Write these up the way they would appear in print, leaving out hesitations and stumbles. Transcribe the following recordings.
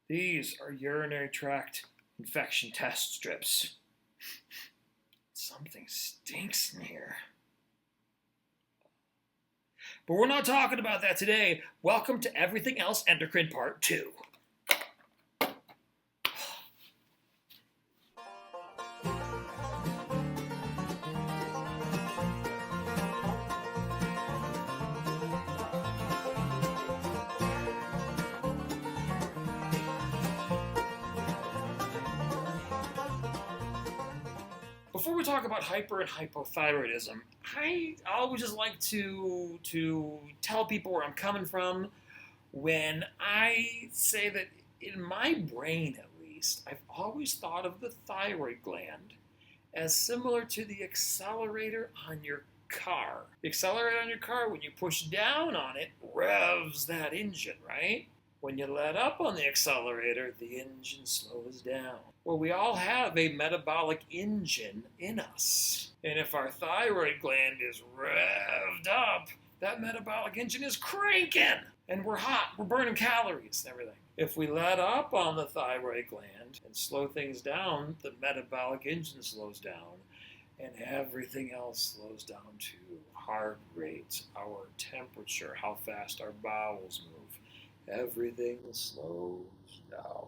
These are urinary tract infection test strips. Something stinks in here. But we're not talking about that today. Welcome to Everything Else Endocrine Part 2. Before we talk about hyper and hypothyroidism, I always just like to tell people where I'm coming from when I say that in my brain, at least, I've always thought of the thyroid gland as similar to the accelerator on your car. The accelerator on your car, when you push down on it, revs that engine, right? When you let up on the accelerator, the engine slows down. Well, we all have a metabolic engine in us. And if our thyroid gland is revved up, that metabolic engine is cranking. And we're hot, we're burning calories and everything. If we let up on the thyroid gland and slow things down, the metabolic engine slows down. And everything else slows down too. Heart rate, our temperature, how fast our bowels move. Everything slows down.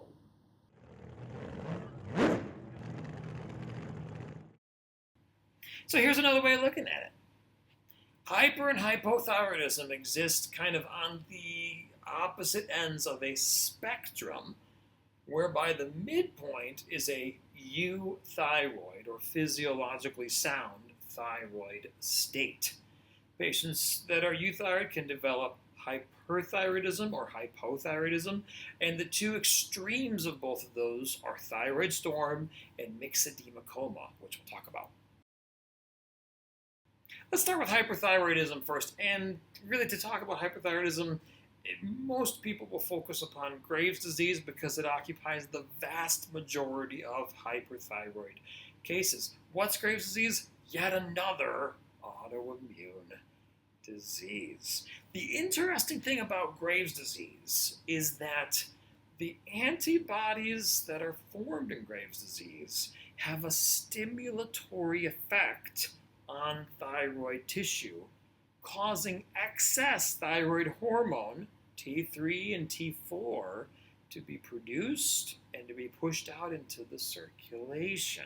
So here's another way of looking at it. Hyper and hypothyroidism exist kind of on the opposite ends of a spectrum, whereby the midpoint is a euthyroid, or physiologically sound thyroid state. Patients that are euthyroid can develop hyperthyroidism or hypothyroidism, and the two extremes of both of those are thyroid storm and myxedema coma, which we'll talk about. Let's start with hyperthyroidism first, and really to talk about hyperthyroidism, most people will focus upon Graves' disease because it occupies the vast majority of hyperthyroid cases. What's Graves' disease? Yet another autoimmune disease. The interesting thing about Graves' disease is that the antibodies that are formed in Graves' disease have a stimulatory effect on thyroid tissue, causing excess thyroid hormone, T3 and T4, to be produced and to be pushed out into the circulation.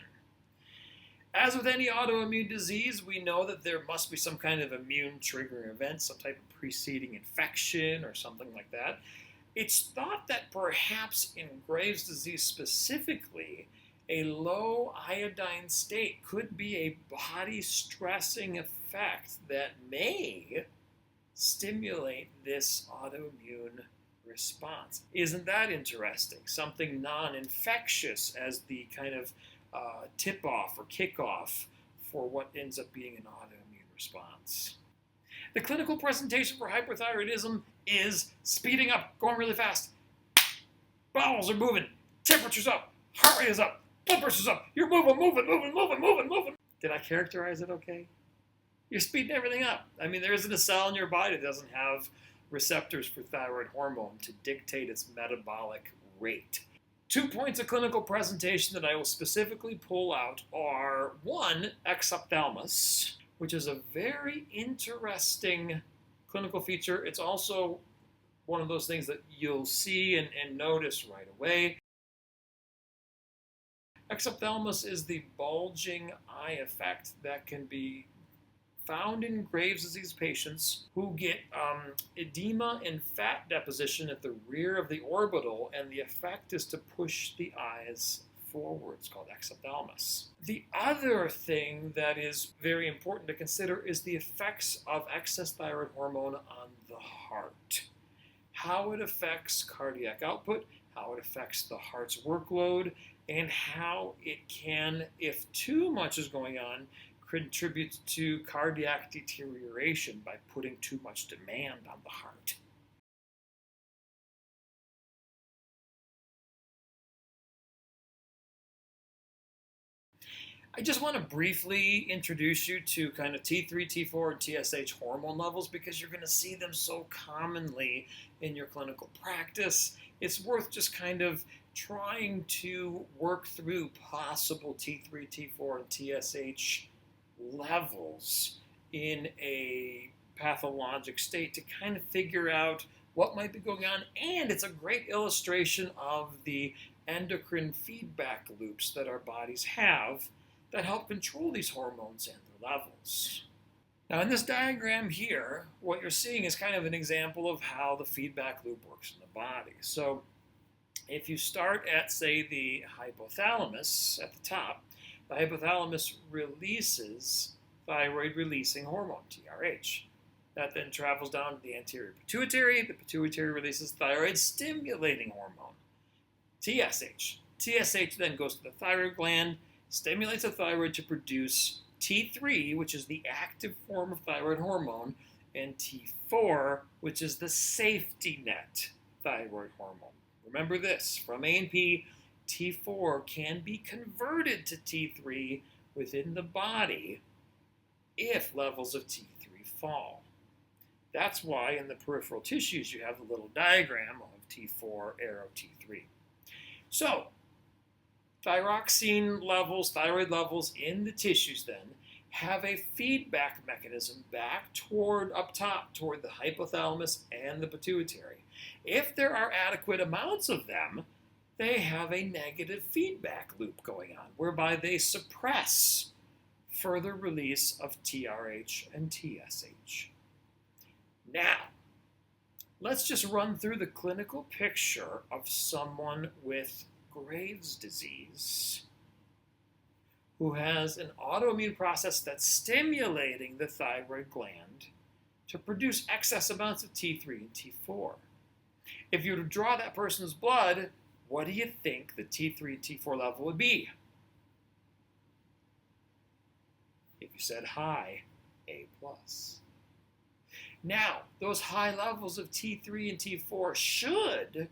As with any autoimmune disease, we know that there must be some kind of immune triggering event, some type of preceding infection or something like that. It's thought that perhaps in Graves' disease specifically, a low iodine state could be a body stressing effect that may stimulate this autoimmune response. Isn't that interesting? Something non-infectious as the kind of tip-off or kickoff for what ends up being an autoimmune response. The clinical presentation for hyperthyroidism is speeding up, going really fast. Bowels are moving, temperature's up, heart rate is up, blood pressure's up. You're moving. Did I characterize it okay? You're speeding everything up. I mean, there isn't a cell in your body that doesn't have receptors for thyroid hormone to dictate its metabolic rate. 2 points of clinical presentation that I will specifically pull out are, one, exophthalmos, which is a very interesting clinical feature. It's also one of those things that you'll see and notice right away. Exophthalmos is the bulging eye effect that can be found in Graves' disease patients who get edema and fat deposition at the rear of the orbital, and the effect is to push the eyes forward. It's called exophthalmos. The other thing that is very important to consider is the effects of excess thyroid hormone on the heart. How it affects cardiac output, how it affects the heart's workload, and how it can, if too much is going on, contribute to cardiac deterioration by putting too much demand on the heart. I just want to briefly introduce you to kind of T3, T4, and TSH hormone levels because you're going to see them so commonly in your clinical practice. it's worth just kind of trying to work through possible T3, T4, and TSH levels in a pathologic state to kind of figure out what might be going on. And it's a great illustration of the endocrine feedback loops that our bodies have that help control these hormones and their levels. Now, in this diagram here, what you're seeing is kind of an example of how the feedback loop works in the body. So if you start at, say, the hypothalamus at the top, the hypothalamus releases thyroid-releasing hormone, TRH. That then travels down to the anterior pituitary. The pituitary releases thyroid-stimulating hormone, TSH. TSH then goes to the thyroid gland, stimulates the thyroid to produce T3, which is the active form of thyroid hormone, and T4, which is the safety net thyroid hormone. Remember this, from A&P, T4 can be converted to T3 within the body if levels of T3 fall. That's why in the peripheral tissues you have a little diagram of T4, arrow T3. So, thyroxine levels, thyroid levels in the tissues then have a feedback mechanism back toward, up top, toward the hypothalamus and the pituitary. If there are adequate amounts of them, they have a negative feedback loop going on, whereby they suppress further release of TRH and TSH. Now, let's just run through the clinical picture of someone with Graves' disease who has an autoimmune process that's stimulating the thyroid gland to produce excess amounts of T3 and T4. If you were to draw that person's blood, what do you think the T3 and T4 level would be? If you said high, A+. Now, those high levels of T3 and T4 should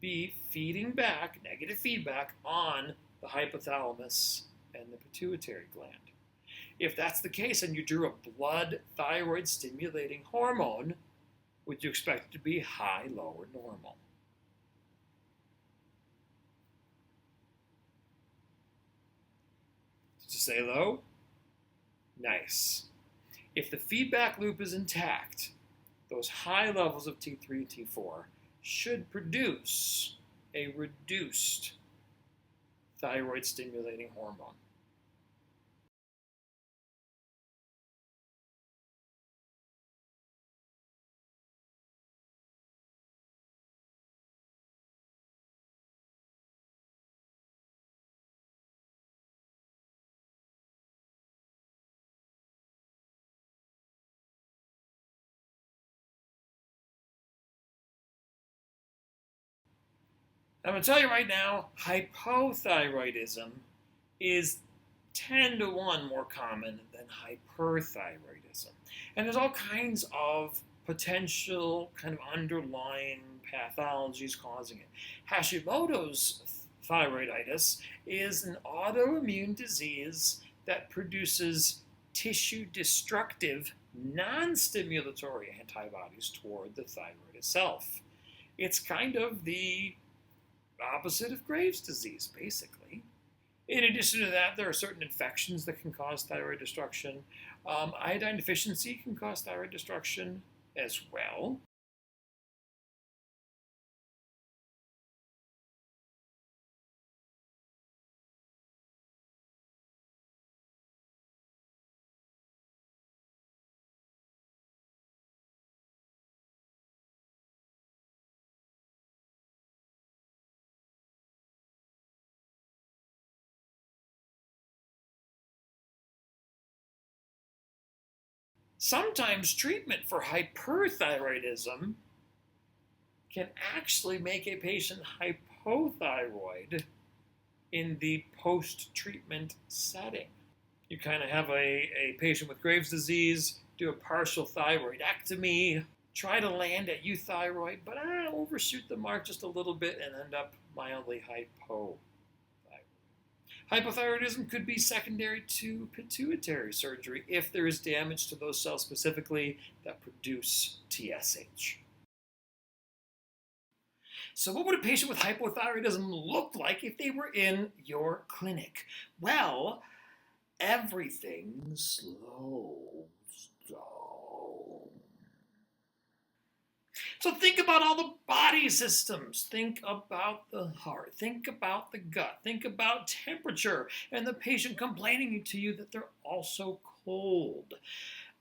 be feeding back, negative feedback, on the hypothalamus and the pituitary gland. If that's the case and you drew a blood thyroid stimulating hormone, would you expect it to be high, low, or normal? Did you say low? Nice. If the feedback loop is intact, those high levels of T3 and T4 should produce a reduced thyroid stimulating hormone. I'm going to tell you right now, hypothyroidism is 10 to 1 more common than hyperthyroidism. And there's all kinds of potential kind of underlying pathologies causing it. Hashimoto's thyroiditis is an autoimmune disease that produces tissue-destructive, non-stimulatory antibodies toward the thyroid itself. It's kind of the opposite of Graves' disease, basically. In addition to that, there are certain infections that can cause thyroid destruction. Iodine deficiency can cause thyroid destruction as well. Sometimes treatment for hyperthyroidism can actually make a patient hypothyroid in the post-treatment setting. You kind of have a patient with Graves' disease, do a partial thyroidectomy, try to land at euthyroid, but overshoot the mark just a little bit and end up mildly hypothyroid. Hypothyroidism could be secondary to pituitary surgery if there is damage to those cells specifically that produce TSH. So what would a patient with hypothyroidism look like if they were in your clinic? Well, everything slows down. So think about all the body systems. Think about the heart. Think about the gut. Think about temperature and the patient complaining to you that they're also cold.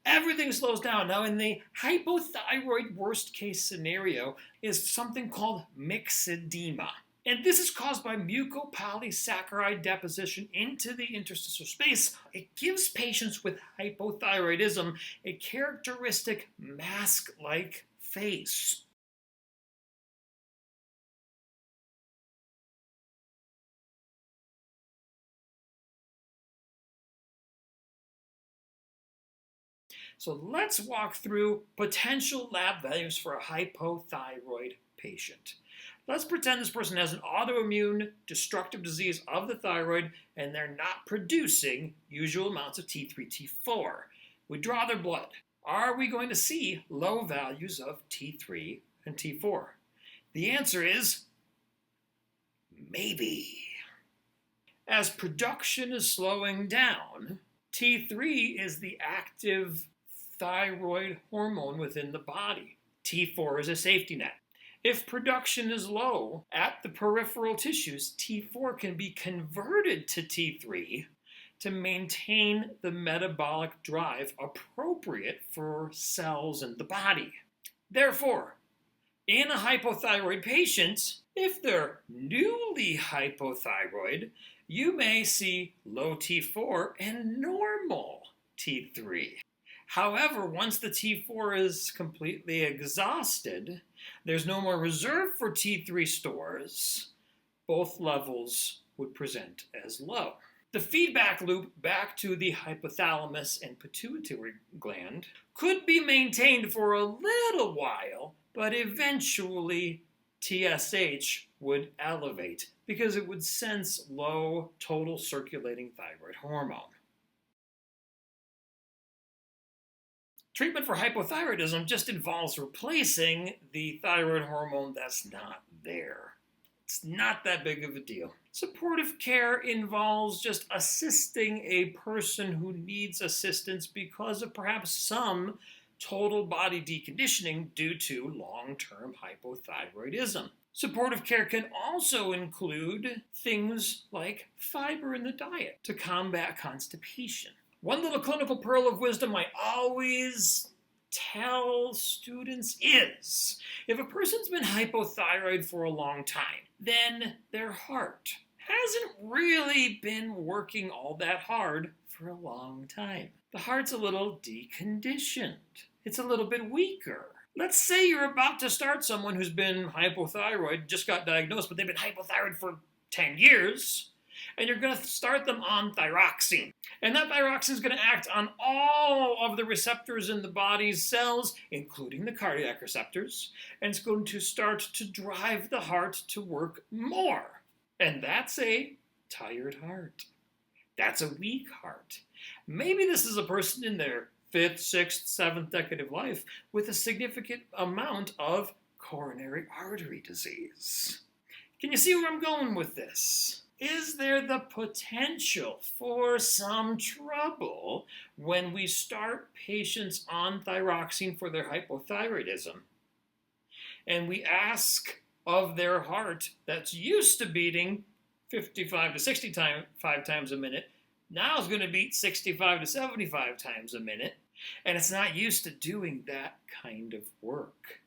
Everything slows down. Now, in the hypothyroid worst case scenario is something called myxedema. And this is caused by mucopolysaccharide deposition into the interstitial space. It gives patients with hypothyroidism a characteristic mask-like face. So let's walk through potential lab values for a hypothyroid patient. Let's pretend this person has an autoimmune destructive disease of the thyroid and they're not producing usual amounts of T3, T4. We draw their blood. Are we going to see low values of T3 and T4? The answer is maybe. As production is slowing down, T3 is the active thyroid hormone within the body. T4 is a safety net. If production is low at the peripheral tissues, T4 can be converted to T3 to maintain the metabolic drive appropriate for cells in the body. Therefore, in a hypothyroid patient, if they're newly hypothyroid, you may see low T4 and normal T3. However, once the T4 is completely exhausted, there's no more reserve for T3 stores, both levels would present as low. The feedback loop back to the hypothalamus and pituitary gland could be maintained for a little while, but eventually TSH would elevate because it would sense low total circulating thyroid hormone. Treatment for hypothyroidism just involves replacing the thyroid hormone that's not there. It's not that big of a deal. Supportive care involves just assisting a person who needs assistance because of perhaps some total body deconditioning due to long-term hypothyroidism. Supportive care can also include things like fiber in the diet to combat constipation. One little clinical pearl of wisdom I always tell students is, if a person's been hypothyroid for a long time, then their heart hasn't really been working all that hard for a long time. The heart's a little deconditioned. It's a little bit weaker. Let's say you're about to start someone who's been hypothyroid, just got diagnosed, but they've been hypothyroid for 10 years, and you're going to start them on thyroxine. And that thyroxine is going to act on all of the receptors in the body's cells, including the cardiac receptors, and it's going to start to drive the heart to work more. And that's a tired heart. That's a weak heart. Maybe this is a person in their 5th, 6th, 7th decade of life with a significant amount of coronary artery disease. Can you see where I'm going with this? Is there the potential for some trouble when we start patients on thyroxine for their hypothyroidism and we ask of their heart that's used to beating 55 to 65 times a minute, now is going to beat 65 to 75 times a minute, and it's not used to doing that kind of work?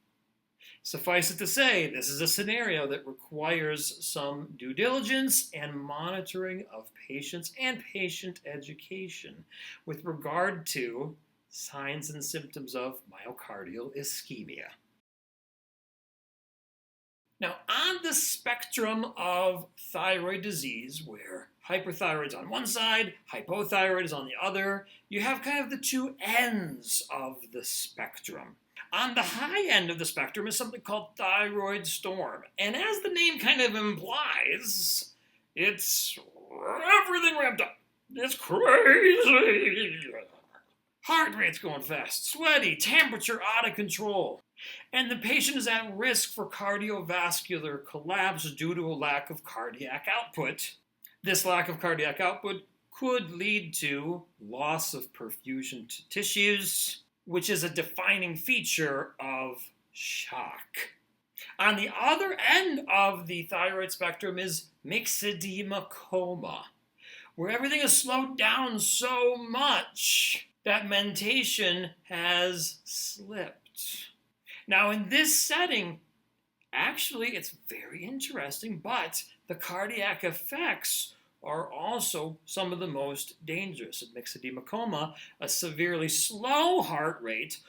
Suffice it to say, this is a scenario that requires some due diligence and monitoring of patients and patient education with regard to signs and symptoms of myocardial ischemia. Now, on the spectrum of thyroid disease, where hyperthyroid's on one side, hypothyroid is on the other, you have kind of the two ends of the spectrum. On the high end of the spectrum is something called thyroid storm. And as the name kind of implies, it's everything ramped up. It's crazy. Heart rate's going fast, sweaty, temperature out of control. And the patient is at risk for cardiovascular collapse due to a lack of cardiac output. This lack of cardiac output could lead to loss of perfusion to tissues, which is a defining feature of shock. On the other end of the thyroid spectrum is myxedema coma, where everything is slowed down so much that mentation has slipped. Now, in this setting, actually, it's very interesting, but the cardiac effects are also some of the most dangerous. In myxedema coma, a severely slow heart rate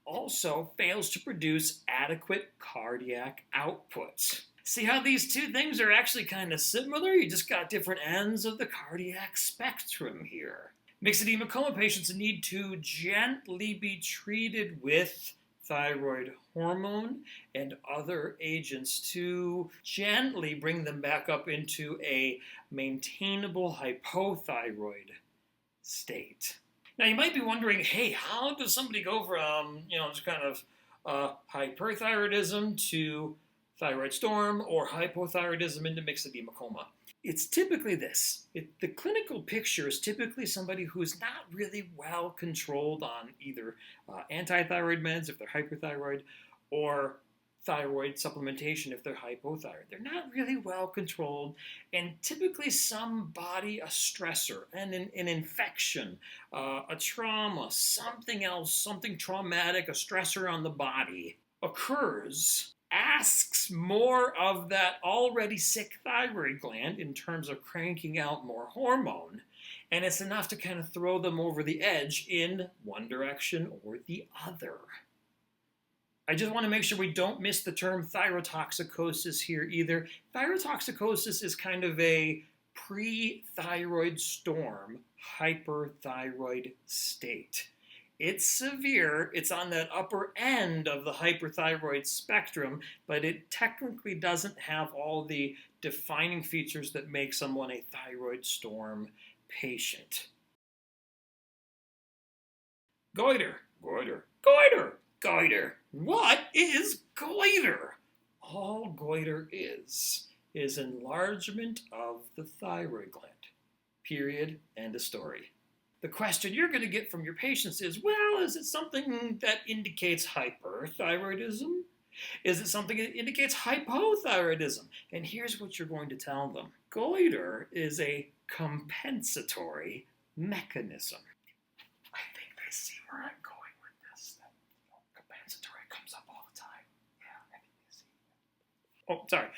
also fails to produce adequate cardiac output. See how these two things are actually kind of similar? You just got different ends of the cardiac spectrum here. Myxedema coma patients need to gently be treated with thyroid hormone and other agents to gently bring them back up into a maintainable hypothyroid state. Now you might be wondering, hey, how does somebody go from, just kind of hyperthyroidism to thyroid storm or hypothyroidism into myxedema coma? It's typically this. The clinical picture is typically somebody who's not really well controlled on either anti-thyroid meds if they're hyperthyroid or thyroid supplementation if they're hypothyroid. They're not really well controlled, and typically a stressor, an infection, a trauma, something else, something traumatic, a stressor on the body occurs, asks more of that already sick thyroid gland in terms of cranking out more hormone, and it's enough to kind of throw them over the edge in one direction or the other. I just want to make sure we don't miss the term thyrotoxicosis here either. Thyrotoxicosis is kind of a pre-thyroid storm hyperthyroid state. It's severe, it's on that upper end of the hyperthyroid spectrum, but it technically doesn't have all the defining features that make someone a thyroid storm patient. Goiter, goiter, goiter, goiter. What is goiter? All goiter is enlargement of the thyroid gland. Period. End of story. The question you're going to get from your patients is, well, is it something that indicates hyperthyroidism? Is it something that indicates hypothyroidism? And here's what you're going to tell them. Goiter is a compensatory mechanism. I think they see where I'm going with this. Compensatory comes up all the time. Yeah, I think they see. Oh, sorry.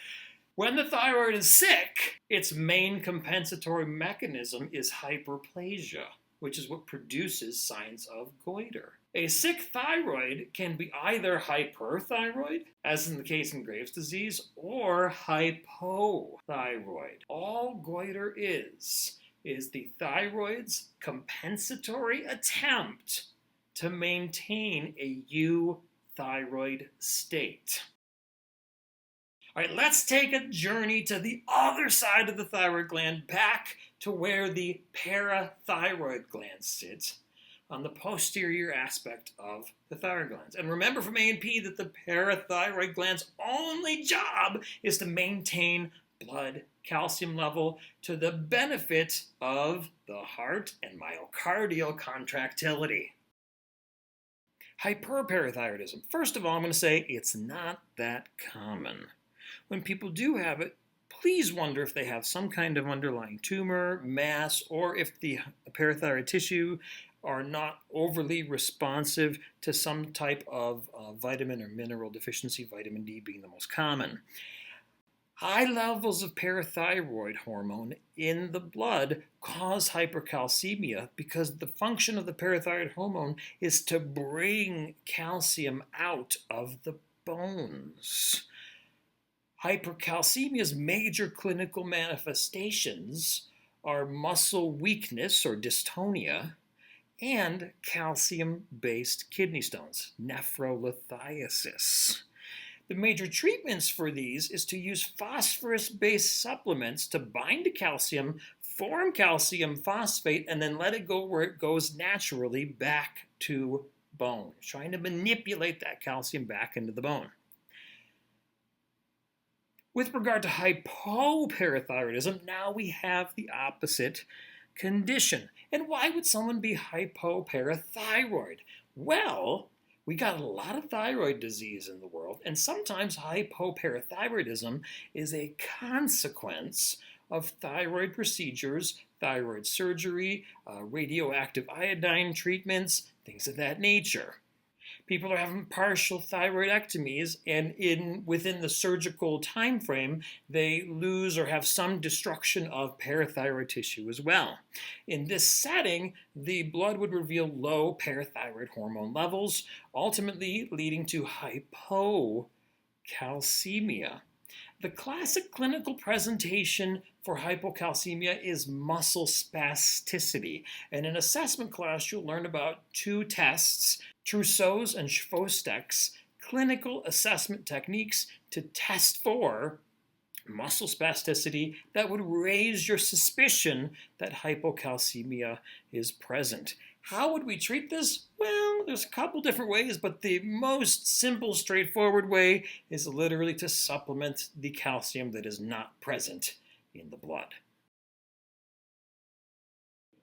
When the thyroid is sick, its main compensatory mechanism is hyperplasia, which is what produces signs of goiter. A sick thyroid can be either hyperthyroid, as in the case in Graves' disease, or hypothyroid. All goiter is the thyroid's compensatory attempt to maintain a euthyroid state. All right, let's take a journey to the other side of the thyroid gland, back to where the parathyroid gland sits on the posterior aspect of the thyroid glands. And remember from A&P that the parathyroid gland's only job is to maintain blood calcium level to the benefit of the heart and myocardial contractility. Hyperparathyroidism. First of all, I'm going to say it's not that common. When people do have it, please wonder if they have some kind of underlying tumor, mass, or if the parathyroid tissue are not overly responsive to some type of vitamin or mineral deficiency, vitamin D being the most common. High levels of parathyroid hormone in the blood cause hypercalcemia because the function of the parathyroid hormone is to bring calcium out of the bones. Hypercalcemia's major clinical manifestations are muscle weakness or dystonia and calcium-based kidney stones, nephrolithiasis. The major treatments for these is to use phosphorus-based supplements to bind to calcium, form calcium phosphate, and then let it go where it goes naturally back to bone, trying to manipulate that calcium back into the bone. With regard to hypoparathyroidism, now we have the opposite condition. And why would someone be hypoparathyroid? Well, we got a lot of thyroid disease in the world, and sometimes hypoparathyroidism is a consequence of thyroid procedures, thyroid surgery, radioactive iodine treatments, things of that nature. People are having partial thyroidectomies, and within the surgical time frame, they lose or have some destruction of parathyroid tissue as well. In this setting, the blood would reveal low parathyroid hormone levels, ultimately leading to hypocalcemia. The classic clinical presentation for hypocalcemia is muscle spasticity. And in assessment class, you'll learn about two tests, Trousseau's and Chvostek's clinical assessment techniques to test for muscle spasticity that would raise your suspicion that hypocalcemia is present. How would we treat this? Well, there's a couple different ways, but the most simple, straightforward way is literally to supplement the calcium that is not present in the blood.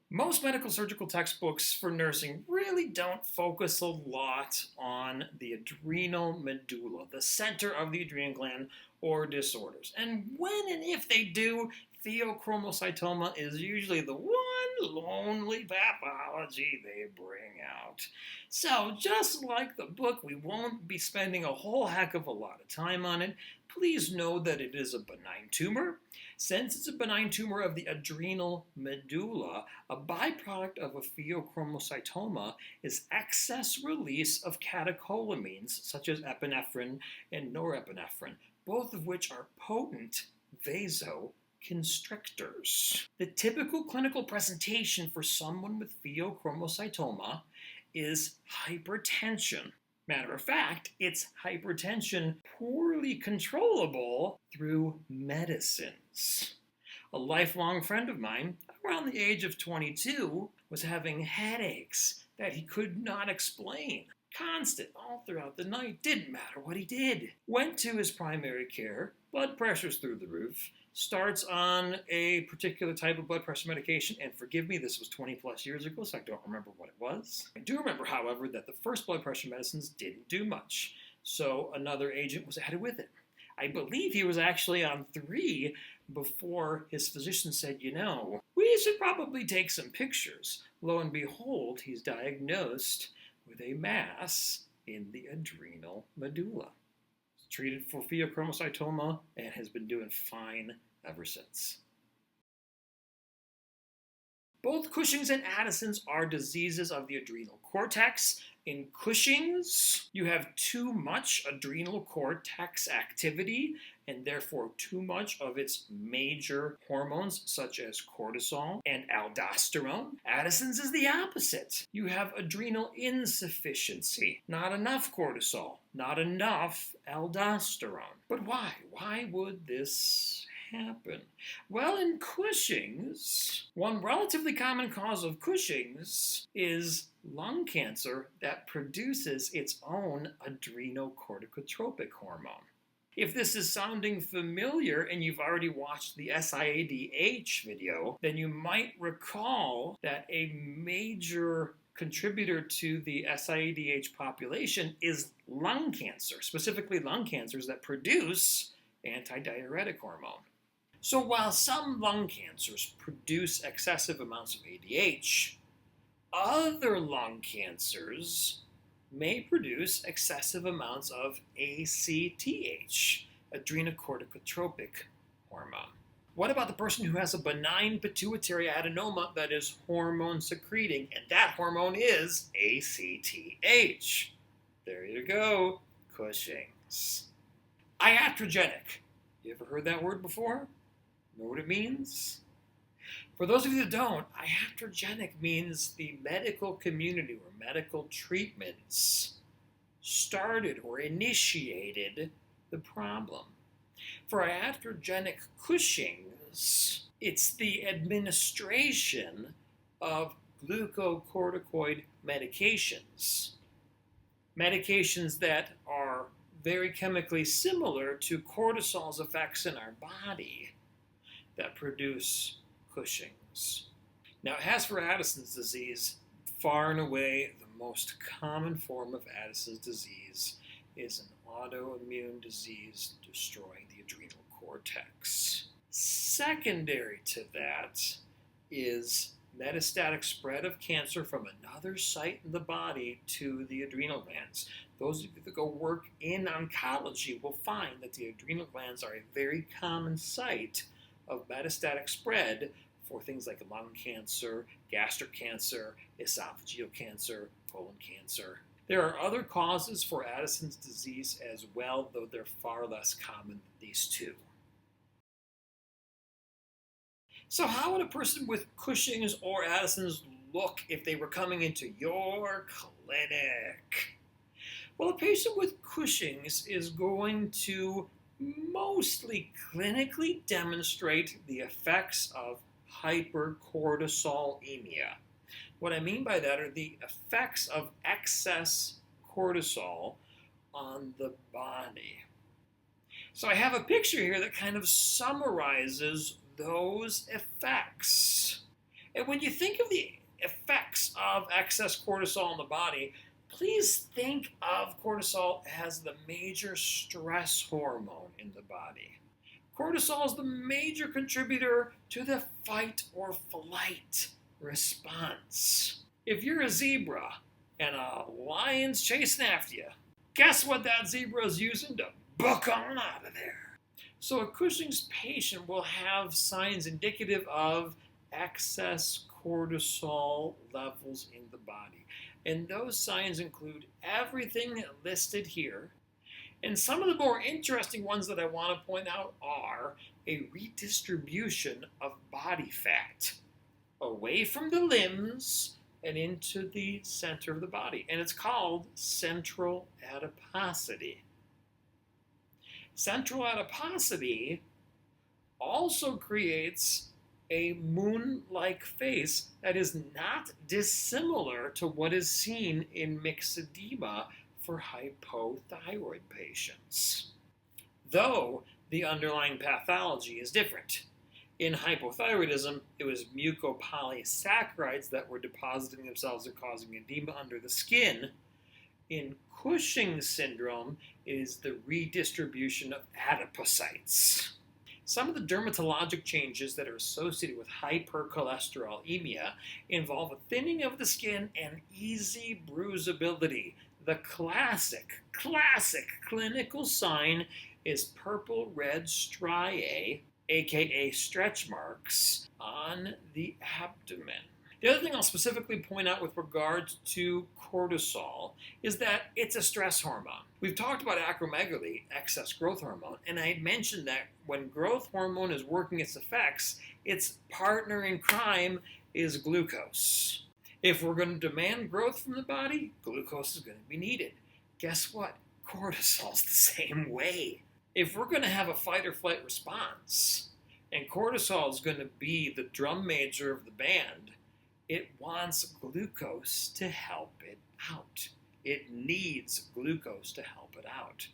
Most medical surgical textbooks for nursing really don't focus a lot on the adrenal medulla, the center of the adrenal gland, or disorders. And when and if they do, pheochromocytoma is usually the one lonely pathology they bring out. So just like the book, we won't be spending a whole heck of a lot of time on it. Please know that it is a benign tumor. Since it's a benign tumor of the adrenal medulla, a byproduct of a pheochromocytoma is excess release of catecholamines such as epinephrine and norepinephrine, both of which are potent vasoconstrictors. The typical clinical presentation for someone with pheochromocytoma is hypertension. Matter of fact, it's hypertension poorly controllable through medicines. A lifelong friend of mine, around the age of 22, was having headaches that he could not explain. Constant, all throughout the night, didn't matter what he did. Went to his primary care, blood pressure's through the roof, starts on a particular type of blood pressure medication, and forgive me, this was 20 plus years ago, so I don't remember what it was. I do remember, however, that the first blood pressure medicines didn't do much, so another agent was added with it. I believe he was actually on 3 before his physician said, we should probably take some pictures. Lo and behold, he's diagnosed with a mass in the adrenal medulla. Treated for pheochromocytoma and has been doing fine ever since. Both Cushing's and Addison's are diseases of the adrenal cortex. In Cushing's, you have too much adrenal cortex activity and therefore too much of its major hormones such as cortisol and aldosterone. Addison's is the opposite. You have adrenal insufficiency, not enough cortisol, not enough aldosterone. But why? Why would this happen? Well, in Cushing's, one relatively common cause of Cushing's is lung cancer that produces its own adrenocorticotropic hormone. If this is sounding familiar and you've already watched the SIADH video, then you might recall that a major contributor to the SIADH population is lung cancer, specifically lung cancers that produce antidiuretic hormone. So while some lung cancers produce excessive amounts of ADH, other lung cancers may produce excessive amounts of ACTH, adrenocorticotropic hormone. What about the person who has a benign pituitary adenoma that is hormone secreting, and that hormone is ACTH? There you go, Cushing's. Iatrogenic. You ever heard that word before? Know what it means? For those of you that don't, iatrogenic means the medical community or medical treatments started or initiated the problem. For iatrogenic Cushing's, it's the administration of glucocorticoid medications Medications that are very chemically similar to cortisol's effects in our body that produce Cushing's. Now, as for Addison's disease, far and away the most common form of Addison's disease is an autoimmune disease destroying the adrenal cortex. Secondary to that is metastatic spread of cancer from another site in the body to the adrenal glands. Those of you that go work in oncology will find that the adrenal glands are a very common site of metastatic spread for things like lung cancer, gastric cancer, esophageal cancer, colon cancer. There are other causes for Addison's disease as well, though they're far less common than these two. So how would a person with Cushing's or Addison's look if they were coming into your clinic? Well, a patient with Cushing's is going to mostly clinically demonstrate the effects of hypercortisolemia. What I mean by that are the effects of excess cortisol on the body. So I have a picture here that kind of summarizes those effects. And when you think of the effects of excess cortisol in the body, please think of cortisol as the major stress hormone in the body. Cortisol is the major contributor to the fight or flight response. If you're a zebra and a lion's chasing after you, guess what that zebra is using to book on out of there? So a Cushing's patient will have signs indicative of excess cortisol levels in the body. And those signs include everything listed here. And some of the more interesting ones that I want to point out are a redistribution of body fat away from the limbs and into the center of the body. And it's called central adiposity. Central adiposity also creates a moon-like face that is not dissimilar to what is seen in myxedema for hypothyroid patients, though the underlying pathology is different. In hypothyroidism, it was mucopolysaccharides that were depositing themselves and causing edema under the skin. In Cushing's syndrome, it is the redistribution of adipocytes. Some of the dermatologic changes that are associated with hypercholesterolemia involve a thinning of the skin and easy bruisability. The classic clinical sign is purple-red striae, aka stretch marks, on the abdomen. The other thing I'll specifically point out with regards to cortisol is that it's a stress hormone. We've talked about acromegaly, excess growth hormone, and I had mentioned that when growth hormone is working its effects, its partner in crime is glucose. If we're going to demand growth from the body, glucose is going to be needed. Guess what? Cortisol's the same way. If we're going to have a fight or flight response, and cortisol is going to be the drum major of the band, it wants glucose to help it out. It needs glucose to help it out.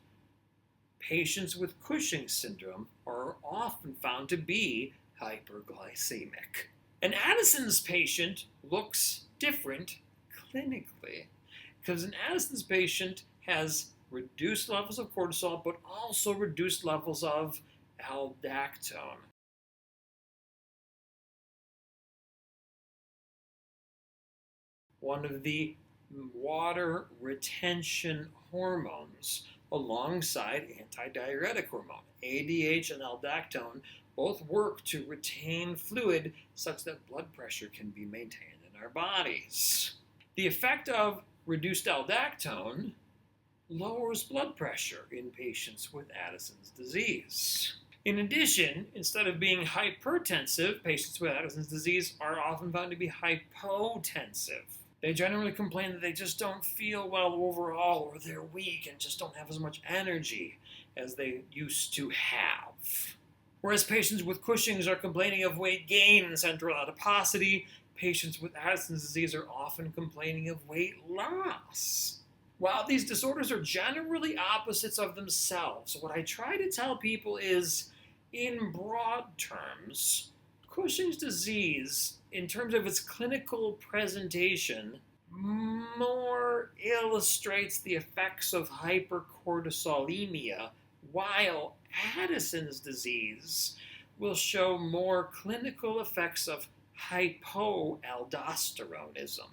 Patients with Cushing's syndrome are often found to be hyperglycemic. An Addison's patient looks different clinically because an Addison's patient has reduced levels of cortisol but also reduced levels of aldactone. One of the water retention hormones alongside antidiuretic hormone. ADH and aldactone both work to retain fluid such that blood pressure can be maintained in our bodies. The effect of reduced aldactone lowers blood pressure in patients with Addison's disease. In addition, instead of being hypertensive, patients with Addison's disease are often found to be hypotensive. They generally complain that they just don't feel well overall, or they're weak and just don't have as much energy as they used to have. Whereas patients with Cushing's are complaining of weight gain and central adiposity, patients with Addison's disease are often complaining of weight loss. While these disorders are generally opposites of themselves, what I try to tell people is, in broad terms, Cushing's disease, in terms of its clinical presentation, more illustrates the effects of hypercortisolemia, while Addison's disease will show more clinical effects of hypoaldosteronism.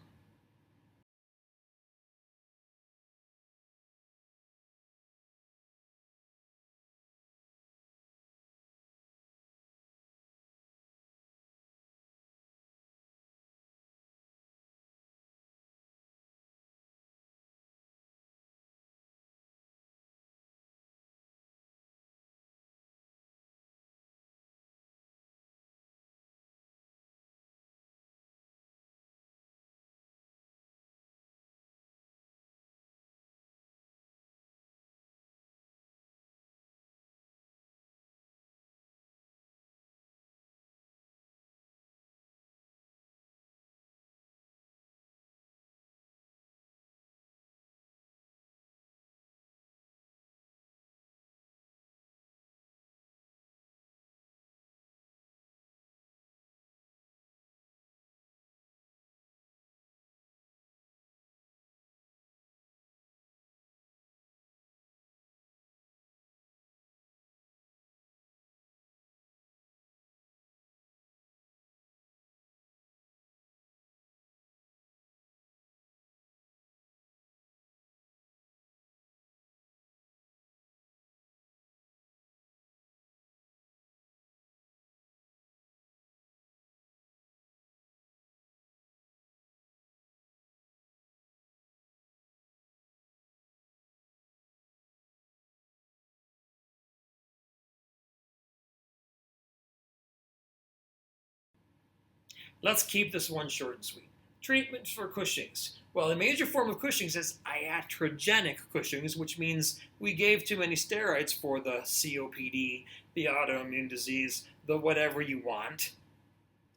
Let's keep this one short and sweet. Treatment for Cushing's. Well, the major form of Cushing's is iatrogenic Cushing's, which means we gave too many steroids for the COPD, the autoimmune disease, the whatever you want.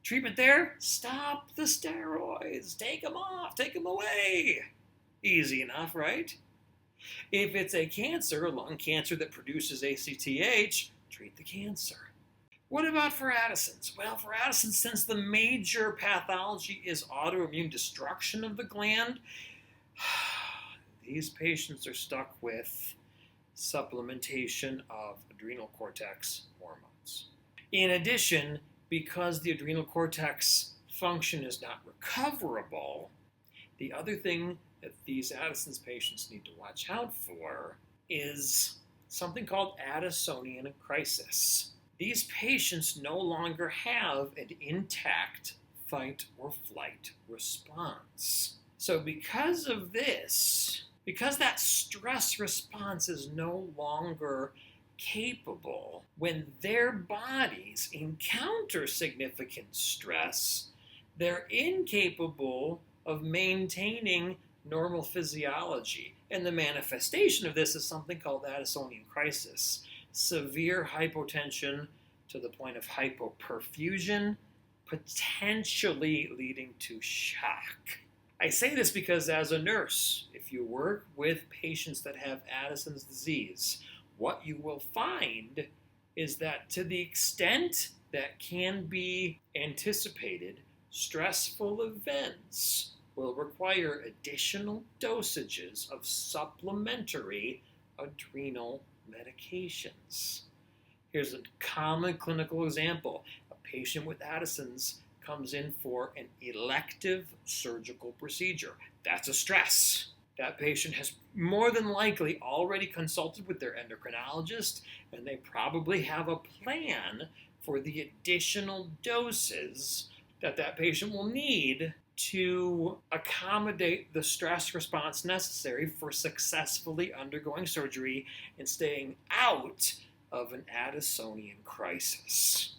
Treatment there? Stop the steroids. Take them off. Take them away. Easy enough, right? If it's a cancer, lung cancer that produces ACTH, treat the cancer. What about for Addison's? Well, for Addison's, since the major pathology is autoimmune destruction of the gland, these patients are stuck with supplementation of adrenal cortex hormones. In addition, because the adrenal cortex function is not recoverable, the other thing that these Addison's patients need to watch out for is something called Addisonian crisis. These patients no longer have an intact fight or flight response. So because of this, because that stress response is no longer capable, when their bodies encounter significant stress, they're incapable of maintaining normal physiology. And the manifestation of this is something called Addisonian crisis. Severe hypotension to the point of hypoperfusion, potentially leading to shock. I say this because as a nurse, if you work with patients that have Addison's disease, what you will find is that to the extent that can be anticipated, stressful events will require additional dosages of supplementary adrenal medications. Here's a common clinical example. A patient with Addison's comes in for an elective surgical procedure. That's a stress. That patient has more than likely already consulted with their endocrinologist, and they probably have a plan for the additional doses that patient will need to accommodate the stress response necessary for successfully undergoing surgery and staying out of an Addisonian crisis.